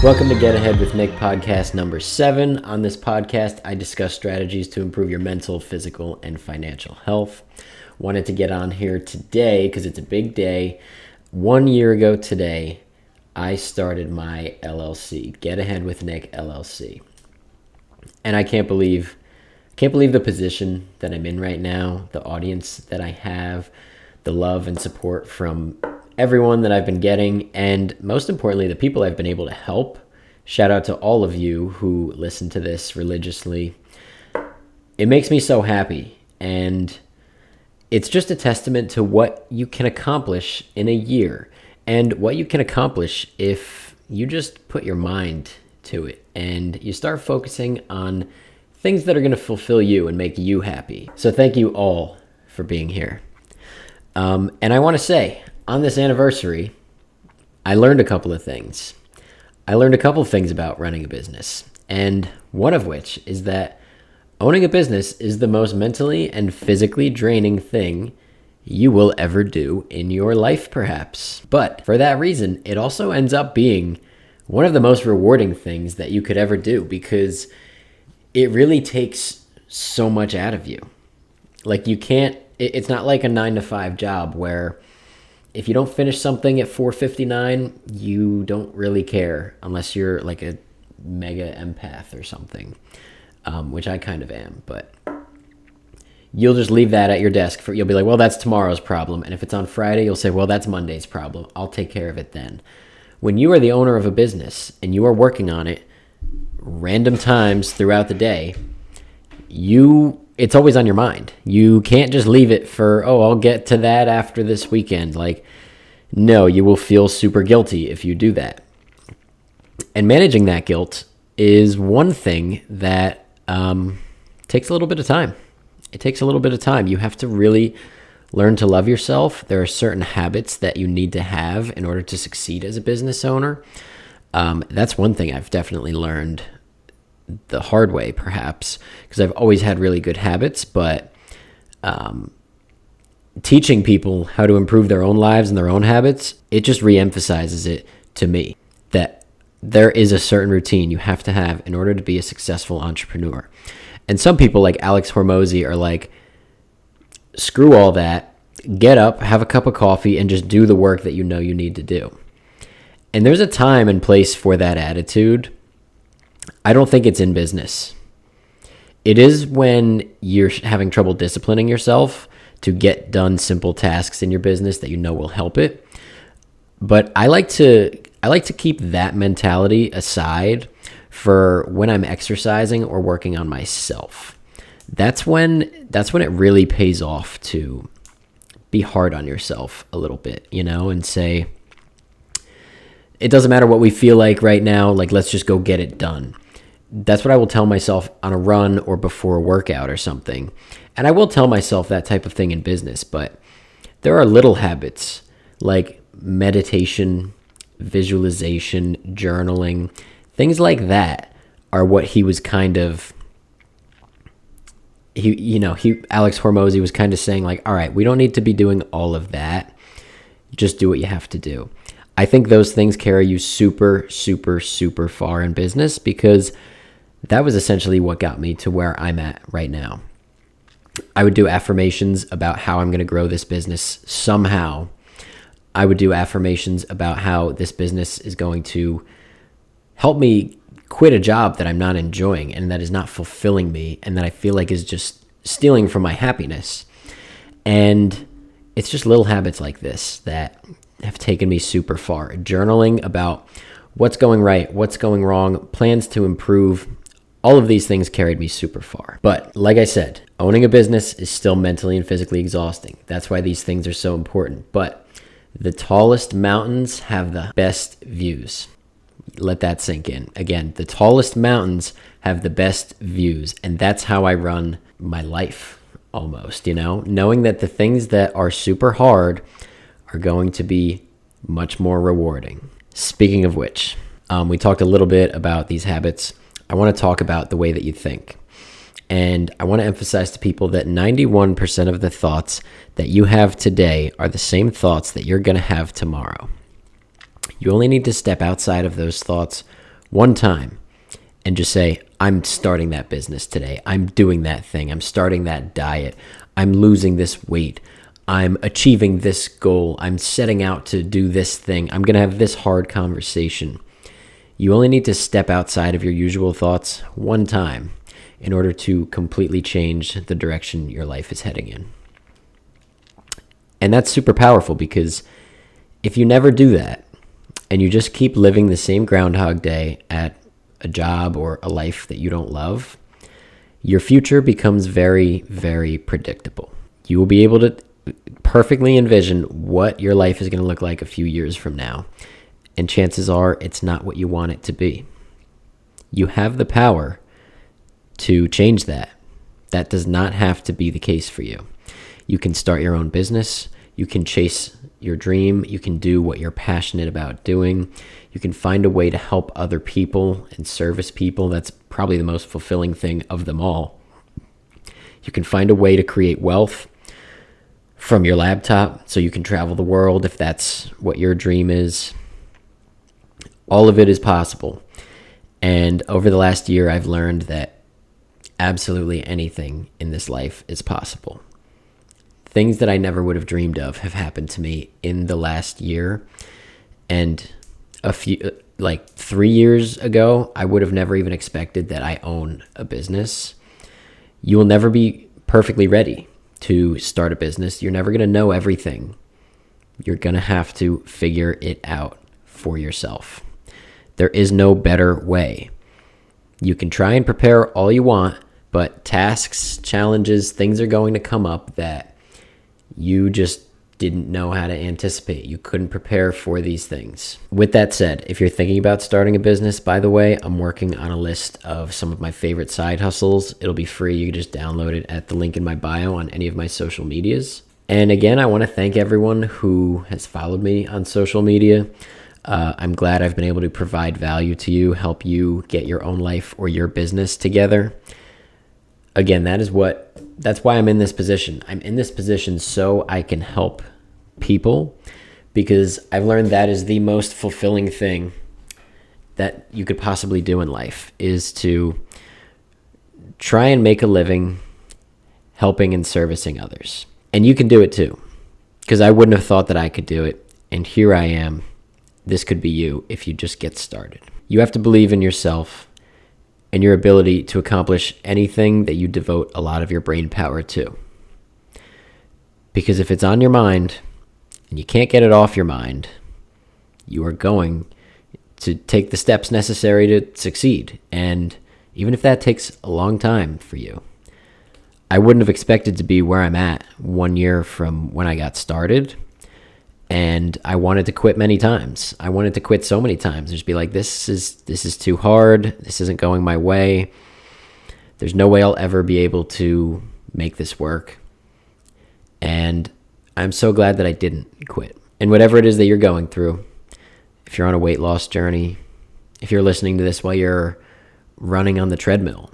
Welcome to Get Ahead with Nick podcast number 7. On this podcast, I discuss strategies to improve your mental, physical, and financial health. Wanted to get on here today because it's a big day. 1 year ago today, I started my LLC, Get Ahead with Nick LLC. And I can't believe the position that I'm in right now, the audience that I have, the love and support from everyone that I've been getting, and most importantly, the people I've been able to help. Shout out to all of you who listen to this religiously. It makes me so happy, and it's just a testament to what you can accomplish in a year, and what you can accomplish if you just put your mind to it, and you start focusing on things that are going to fulfill you and make you happy. So thank you all for being here. And I want to say, on this anniversary, I learned a couple of things. I learned a couple of things about running a business, and one of which is that owning a business is the most mentally and physically draining thing you will ever do in your life, perhaps. But for that reason, it also ends up being one of the most rewarding things that you could ever do, because it really takes so much out of you. Like, it's not like a 9-to-5 job where if you don't finish something at 4:59, you don't really care unless you're like a mega empath or something, which I kind of am. But you'll just leave that at your desk. You'll be like, well, that's tomorrow's problem. And if it's on Friday, you'll say, well, that's Monday's problem. I'll take care of it then. When you are the owner of a business and you are working on it random times throughout the day, it's always on your mind. You can't just leave it for, I'll get to that after this weekend. No, you will feel super guilty if you do that. And managing that guilt is one thing that takes a little bit of time. It takes a little bit of time. You have to really learn to love yourself. There are certain habits that you need to have in order to succeed as a business owner. That's one thing I've definitely learned the hard way, perhaps, because I've always had really good habits, but teaching people how to improve their own lives and their own habits, it just reemphasizes it to me that there is a certain routine you have to have in order to be a successful entrepreneur. And some people like Alex Hormozi are like, screw all that, get up, have a cup of coffee, and just do the work that you know you need to do. And there's a time and place for that attitude. I don't think it's in business. It is when you're having trouble disciplining yourself to get done simple tasks in your business that you know will help it. But I like to keep that mentality aside for when I'm exercising or working on myself. That's when it really pays off to be hard on yourself a little bit, and say, it doesn't matter what we feel like right now, let's just go get it done. That's what I will tell myself on a run or before a workout or something. And I will tell myself that type of thing in business, but there are little habits like meditation, visualization, journaling, things like that are what he was kind of, Alex Hormozi was kind of saying all right, we don't need to be doing all of that. Just do what you have to do. I think those things carry you super, super, super far in business, because that was essentially what got me to where I'm at right now. I would do affirmations about how I'm going to grow this business somehow. I would do affirmations about how this business is going to help me quit a job that I'm not enjoying and that is not fulfilling me and that I feel like is just stealing from my happiness. And it's just little habits like this that have taken me super far. Journaling about what's going right, what's going wrong, plans to improve. All of these things carried me super far. But like I said, owning a business is still mentally and physically exhausting. That's why these things are so important. But the tallest mountains have the best views. Let that sink in. Again, the tallest mountains have the best views. And that's how I run my life almost, knowing that the things that are super hard are going to be much more rewarding. Speaking of which, we talked a little bit about these habits. I want to talk about the way that you think. And I want to emphasize to people that 91% of the thoughts that you have today are the same thoughts that you're going to have tomorrow. You only need to step outside of those thoughts one time and just say, I'm starting that business today. I'm doing that thing. I'm starting that diet. I'm losing this weight. I'm achieving this goal. I'm setting out to do this thing. I'm going to have this hard conversation. You only need to step outside of your usual thoughts one time in order to completely change the direction your life is heading in. And that's super powerful, because if you never do that and you just keep living the same Groundhog Day at a job or a life that you don't love, your future becomes very, very predictable. You will be able to perfectly envision what your life is going to look like a few years from now. And chances are it's not what you want it to be. You have the power to change that. That does not have to be the case for you. You can start your own business. You can chase your dream. You can do what you're passionate about doing. You can find a way to help other people and service people. That's probably the most fulfilling thing of them all. You can find a way to create wealth from your laptop so you can travel the world if that's what your dream is. All of it is possible. And over the last year, I've learned that absolutely anything in this life is possible. Things that I never would have dreamed of have happened to me in the last year. And like 3 years ago, I would have never even expected that I own a business. You will never be perfectly ready to start a business. You're never going to know everything. You're going to have to figure it out for yourself. There is no better way. You can try and prepare all you want, but tasks, challenges, things are going to come up that you just didn't know how to anticipate. You couldn't prepare for these things. With that said, if you're thinking about starting a business, by the way, I'm working on a list of some of my favorite side hustles. It'll be free. You can just download it at the link in my bio on any of my social medias. And again, I want to thank everyone who has followed me on social media. I'm glad I've been able to provide value to you, help you get your own life or your business together. Again, that's why I'm in this position. I'm in this position so I can help people, because I've learned that is the most fulfilling thing that you could possibly do in life, is to try and make a living helping and servicing others. And you can do it too, because I wouldn't have thought that I could do it. And here I am. This could be you if you just get started. You have to believe in yourself and your ability to accomplish anything that you devote a lot of your brain power to. Because if it's on your mind and you can't get it off your mind, you are going to take the steps necessary to succeed. And even if that takes a long time for you, I wouldn't have expected to be where I'm at 1 year from when I got started. And I wanted to quit many times. I wanted to quit so many times. Just be like, this is too hard. This isn't going my way. There's no way I'll ever be able to make this work. And I'm so glad that I didn't quit. And whatever it is that you're going through, if you're on a weight loss journey, if you're listening to this while you're running on the treadmill,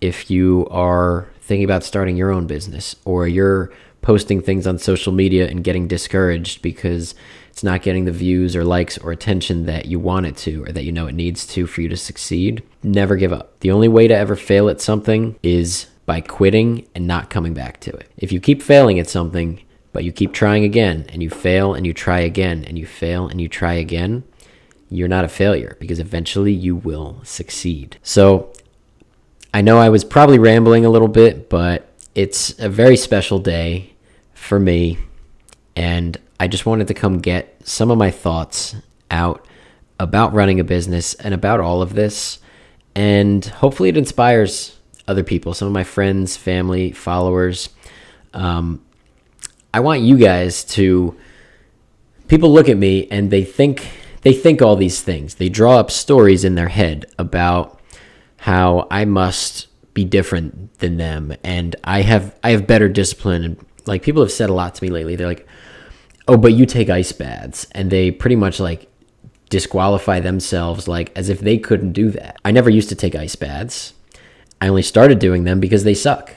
if you are thinking about starting your own business, or you're posting things on social media and getting discouraged because it's not getting the views or likes or attention that you want it to, or that you know it needs to for you to succeed, never give up. The only way to ever fail at something is by quitting and not coming back to it. If you keep failing at something, but you keep trying again, and you fail and you try again, and you fail and you try again, you're not a failure, because eventually you will succeed. So I know I was probably rambling a little bit, but it's a very special day for me, and I just wanted to come get some of my thoughts out about running a business and about all of this, and hopefully it inspires other people, some of my friends, family, followers. I want you guys to, people look at me and they think all these things. They draw up stories in their head about how I must be different than them, and I have better discipline. And like, people have said a lot to me lately. They're like, oh, but you take ice baths, and they pretty much like disqualify themselves, like as if they couldn't do that. I never used to take ice baths. I only started doing them because they suck,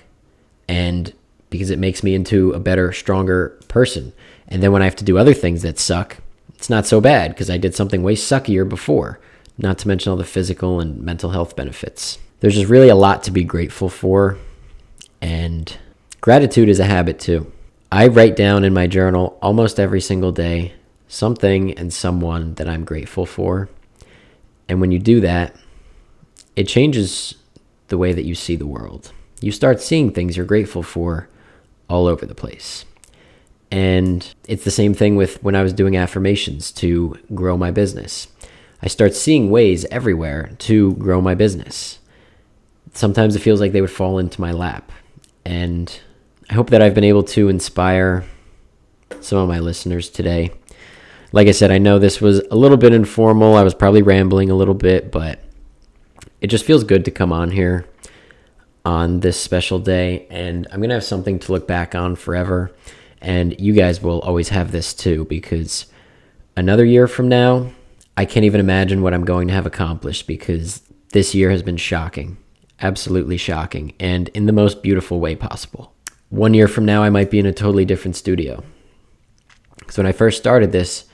and because it makes me into a better, stronger person. And then when I have to do other things that suck, it's not so bad because I did something way suckier before. not to mention all the physical and mental health benefits. There's just really a lot to be grateful for, and gratitude is a habit too. I write down in my journal almost every single day something and someone that I'm grateful for. And when you do that, it changes the way that you see the world. You start seeing things you're grateful for all over the place. And it's the same thing with when I was doing affirmations to grow my business. I start seeing ways everywhere to grow my business. Sometimes it feels like they would fall into my lap. And I hope that I've been able to inspire some of my listeners today. Like I said, I know this was a little bit informal. I was probably rambling a little bit, but it just feels good to come on here on this special day. And I'm going to have something to look back on forever. And you guys will always have this too, because another year from now, I can't even imagine what I'm going to have accomplished, because this year has been shocking, absolutely shocking, and in the most beautiful way possible. 1 year from now, I might be in a totally different studio. Because when I first started this,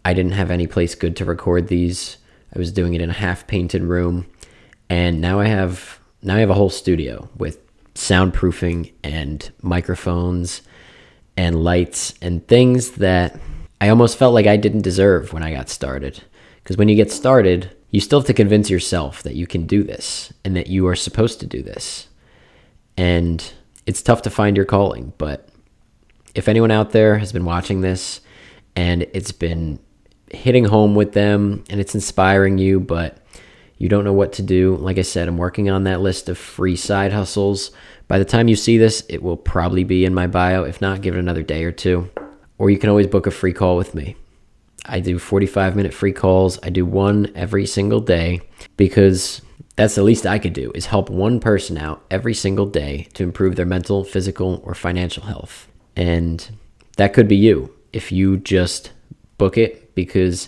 I didn't have any place good to record these. I was doing it in a half-painted room, and now I have a whole studio with soundproofing and microphones and lights and things that I almost felt like I didn't deserve when I got started. Because when you get started, you still have to convince yourself that you can do this and that you are supposed to do this. And it's tough to find your calling, but if anyone out there has been watching this and it's been hitting home with them and it's inspiring you, but you don't know what to do, like I said, I'm working on that list of free side hustles. By the time you see this, it will probably be in my bio. If not, give it another day or two. Or you can always book a free call with me. I do 45-minute free calls. I do one every single day, because that's the least I could do, is help one person out every single day to improve their mental, physical, or financial health. And that could be you if you just book it, because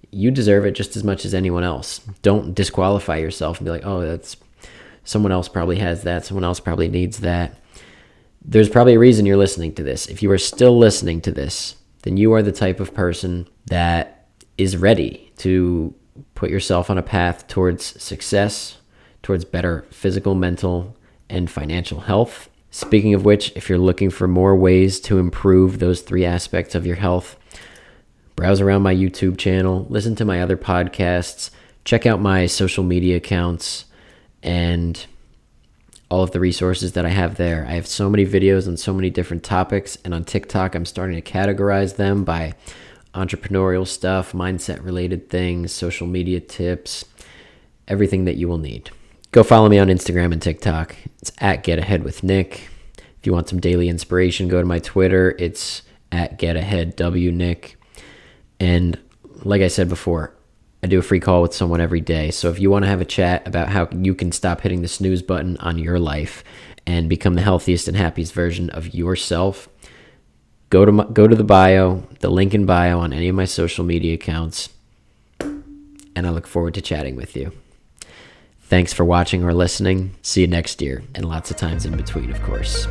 you deserve it just as much as anyone else. Don't disqualify yourself and be like, oh, that's someone else probably has that. Someone else probably needs that. There's probably a reason you're listening to this. If you are still listening to this, then you are the type of person that is ready to put yourself on a path towards success, towards better physical, mental, and financial health. Speaking of which, if you're looking for more ways to improve those three aspects of your health, browse around my YouTube channel, listen to my other podcasts, check out my social media accounts, and all of the resources that I have there. I have so many videos on so many different topics, and on TikTok, I'm starting to categorize them by entrepreneurial stuff, mindset-related things, social media tips, everything that you will need. Go follow me on Instagram and TikTok. It's at Get Ahead with Nick. If you want some daily inspiration, go to my Twitter. It's at GetAheadWNick. And like I said before, I do a free call with someone every day. So if you want to have a chat about how you can stop hitting the snooze button on your life and become the healthiest and happiest version of yourself, go to the bio, the link in bio on any of my social media accounts, and I look forward to chatting with you. Thanks for watching or listening. See you next year, and lots of times in between, of course.